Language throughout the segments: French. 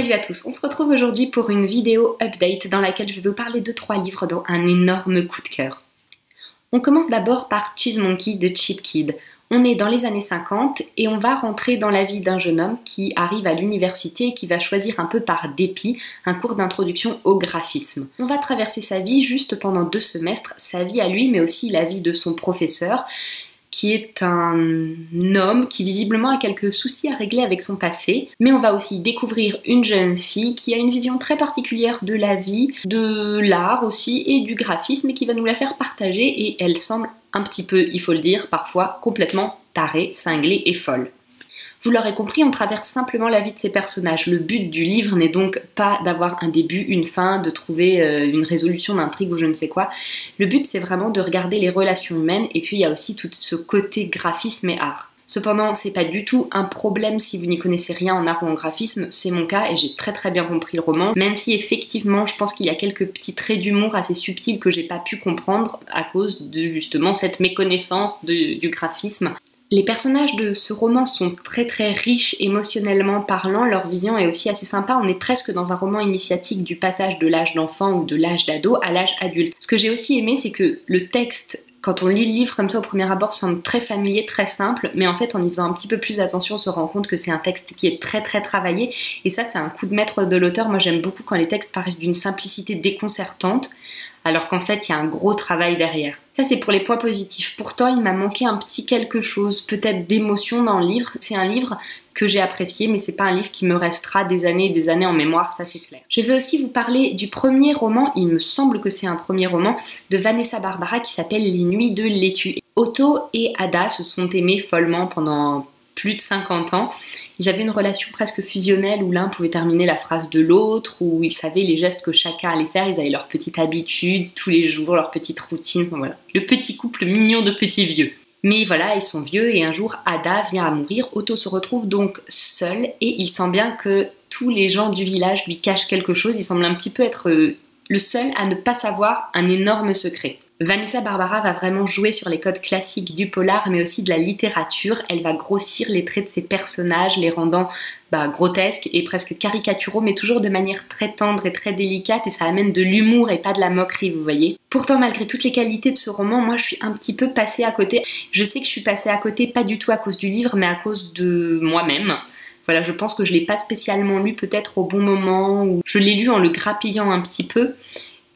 Salut à tous, on se retrouve aujourd'hui pour une vidéo update dans laquelle je vais vous parler de 3 livres dont un énorme coup de cœur. On commence d'abord par Cheese Monkey de Cheap Kid. On est dans les années 50 et on va rentrer dans la vie d'un jeune homme qui arrive à l'université et qui va choisir un peu par dépit un cours d'introduction au graphisme. On va traverser sa vie juste pendant 2 semestres, sa vie à lui mais aussi la vie de son professeur, qui est un homme qui visiblement a quelques soucis à régler avec son passé, mais on va aussi découvrir une jeune fille qui a une vision très particulière de la vie, de l'art aussi et du graphisme et qui va nous la faire partager et elle semble un petit peu, il faut le dire, parfois complètement tarée, cinglée et folle. Vous l'aurez compris, on traverse simplement la vie de ces personnages. Le but du livre n'est donc pas d'avoir un début, une fin, de trouver une résolution d'intrigue ou je ne sais quoi. Le but, c'est vraiment de regarder les relations humaines et puis il y a aussi tout ce côté graphisme et art. Cependant, c'est pas du tout un problème si vous n'y connaissez rien en art ou en graphisme, c'est mon cas et j'ai très bien compris le roman, même si effectivement je pense qu'il y a quelques petits traits d'humour assez subtils que j'ai pas pu comprendre à cause de justement cette méconnaissance du graphisme. Les personnages de ce roman sont très riches émotionnellement parlant, leur vision est aussi assez sympa, on est presque dans un roman initiatique du passage de l'âge d'enfant ou de l'âge d'ado à l'âge adulte. Ce que j'ai aussi aimé, c'est que le texte, quand on lit le livre comme ça au premier abord, semble très familier, très simple, mais en fait en y faisant un petit peu plus attention, on se rend compte que c'est un texte qui est très travaillé, et ça c'est un coup de maître de l'auteur. Moi j'aime beaucoup quand les textes paraissent d'une simplicité déconcertante, alors qu'en fait il y a un gros travail derrière. Ça c'est pour les points positifs. Pourtant il m'a manqué un petit quelque chose, peut-être d'émotion dans le livre. C'est un livre que j'ai apprécié, mais c'est pas un livre qui me restera des années et des années en mémoire, ça c'est clair. Je vais aussi vous parler du premier roman, il me semble que c'est un premier roman, de Vanessa Barbara qui s'appelle Les Nuits de Laitue. Otto et Ada se sont aimés follement pendant plus de 50 ans. Ils avaient une relation presque fusionnelle où l'un pouvait terminer la phrase de l'autre, où ils savaient les gestes que chacun allait faire, ils avaient leur petite habitude tous les jours, leur petite routine, voilà. Le petit couple mignon de petits vieux. Mais voilà, ils sont vieux et un jour Ada vient à mourir, Otto se retrouve donc seul et il sent bien que tous les gens du village lui cachent quelque chose, il semble un petit peu être le seul à ne pas savoir un énorme secret. Vanessa Barbara va vraiment jouer sur les codes classiques du polar mais aussi de la littérature. Elle va grossir les traits de ses personnages, les rendant grotesques et presque caricaturaux mais toujours de manière très tendre et très délicate et ça amène de l'humour et pas de la moquerie, vous voyez. Pourtant malgré toutes les qualités de ce roman, moi je suis un petit peu passée à côté. Je sais que je suis passée à côté pas du tout à cause du livre mais à cause de moi-même. Voilà, je pense que je l'ai pas spécialement lu peut-être au bon moment ou je l'ai lu en le grappillant un petit peu.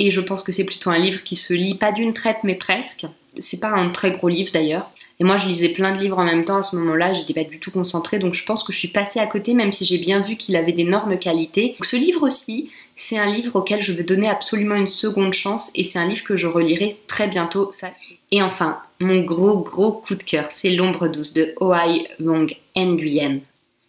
Et je pense que c'est plutôt un livre qui se lit pas d'une traite mais presque. C'est pas un très gros livre d'ailleurs. Et moi je lisais plein de livres en même temps à ce moment-là, j'étais pas du tout concentrée donc je pense que je suis passée à côté même si j'ai bien vu qu'il avait d'énormes qualités. Donc ce livre aussi, c'est un livre auquel je veux donner absolument une seconde chance et c'est un livre que je relirai très bientôt. Et enfin, mon gros coup de cœur, c'est L'ombre douce de Oai Wong Nguyen.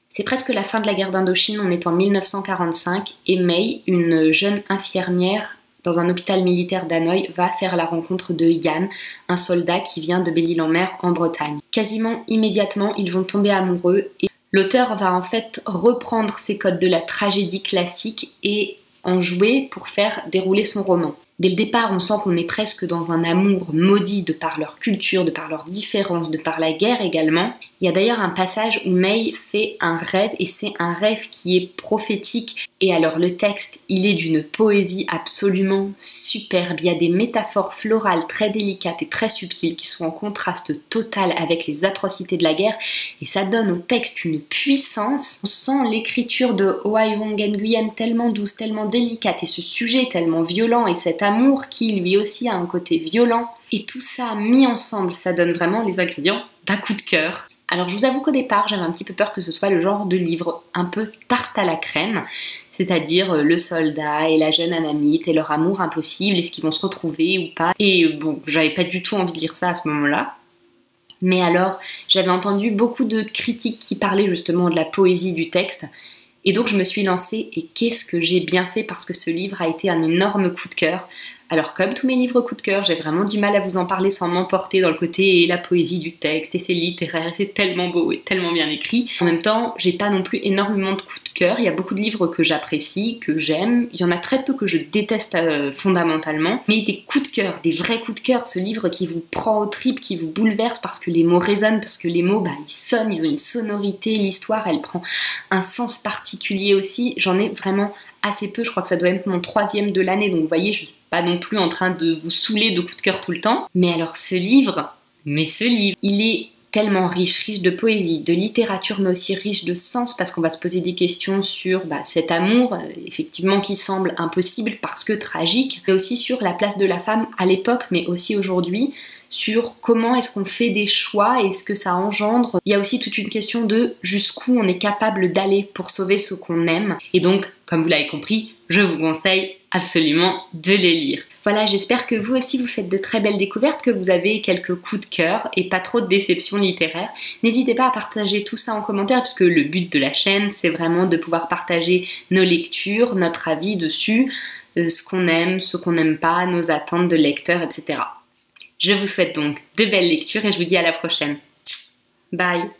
C'est presque la fin de la guerre d'Indochine, on est en 1945 et Mei, une jeune infirmière dans un hôpital militaire d'Hanoï, va faire la rencontre de Yann, un soldat qui vient de Belle-Île-en-Mer en Bretagne. Quasiment immédiatement, ils vont tomber amoureux et l'auteur va en fait reprendre ces codes de la tragédie classique et en jouer pour faire dérouler son roman. Dès le départ, on sent qu'on est presque dans un amour maudit de par leur culture, de par leurs différences, de par la guerre également. Il y a d'ailleurs un passage où Mei fait un rêve et c'est un rêve qui est prophétique. Et alors le texte, il est d'une poésie absolument superbe. Il y a des métaphores florales très délicates et très subtiles qui sont en contraste total avec les atrocités de la guerre. Et ça donne au texte une puissance. On sent l'écriture de Oai Wong Nguyen tellement douce, tellement délicate et ce sujet tellement violent et cet amour qui lui aussi a un côté violent. Et tout ça mis ensemble, ça donne vraiment les ingrédients d'un coup de cœur. Alors je vous avoue qu'au départ, j'avais un petit peu peur que ce soit le genre de livre un peu tarte à la crème, c'est-à-dire le soldat et la jeune Annamite et leur amour impossible, est-ce qu'ils vont se retrouver ou pas. Et bon, j'avais pas du tout envie de lire ça à ce moment-là. Mais alors, j'avais entendu beaucoup de critiques qui parlaient justement de la poésie du texte. Et donc je me suis lancée et qu'est-ce que j'ai bien fait parce que ce livre a été un énorme coup de cœur. Alors comme tous mes livres coup de cœur, j'ai vraiment du mal à vous en parler sans m'emporter dans le côté et la poésie du texte, et c'est littéraire, c'est tellement beau et tellement bien écrit. En même temps, j'ai pas non plus énormément de coups de cœur, il y a beaucoup de livres que j'apprécie, que j'aime, il y en a très peu que je déteste fondamentalement, mais des coups de cœur, des vrais coups de cœur, ce livre qui vous prend aux tripes, qui vous bouleverse parce que les mots résonnent, parce que les mots, ils sonnent, ils ont une sonorité, l'histoire, elle prend un sens particulier aussi, j'en ai vraiment assez peu, je crois que ça doit être mon 3e de l'année, donc vous voyez, je suis pas non plus en train de vous saouler de coups de cœur tout le temps. Mais alors ce livre, il est tellement riche de poésie, de littérature, mais aussi riche de sens, parce qu'on va se poser des questions sur cet amour, effectivement, qui semble impossible parce que tragique, mais aussi sur la place de la femme à l'époque, mais aussi aujourd'hui, sur comment est-ce qu'on fait des choix et ce que ça engendre. Il y a aussi toute une question de jusqu'où on est capable d'aller pour sauver ce qu'on aime. Et donc, comme vous l'avez compris, je vous conseille absolument de les lire. Voilà, j'espère que vous aussi vous faites de très belles découvertes, que vous avez quelques coups de cœur et pas trop de déceptions littéraires. N'hésitez pas à partager tout ça en commentaire, puisque le but de la chaîne, c'est vraiment de pouvoir partager nos lectures, notre avis dessus, ce qu'on aime, ce qu'on n'aime pas, nos attentes de lecteurs, etc. Je vous souhaite donc de belles lectures et je vous dis à la prochaine. Bye!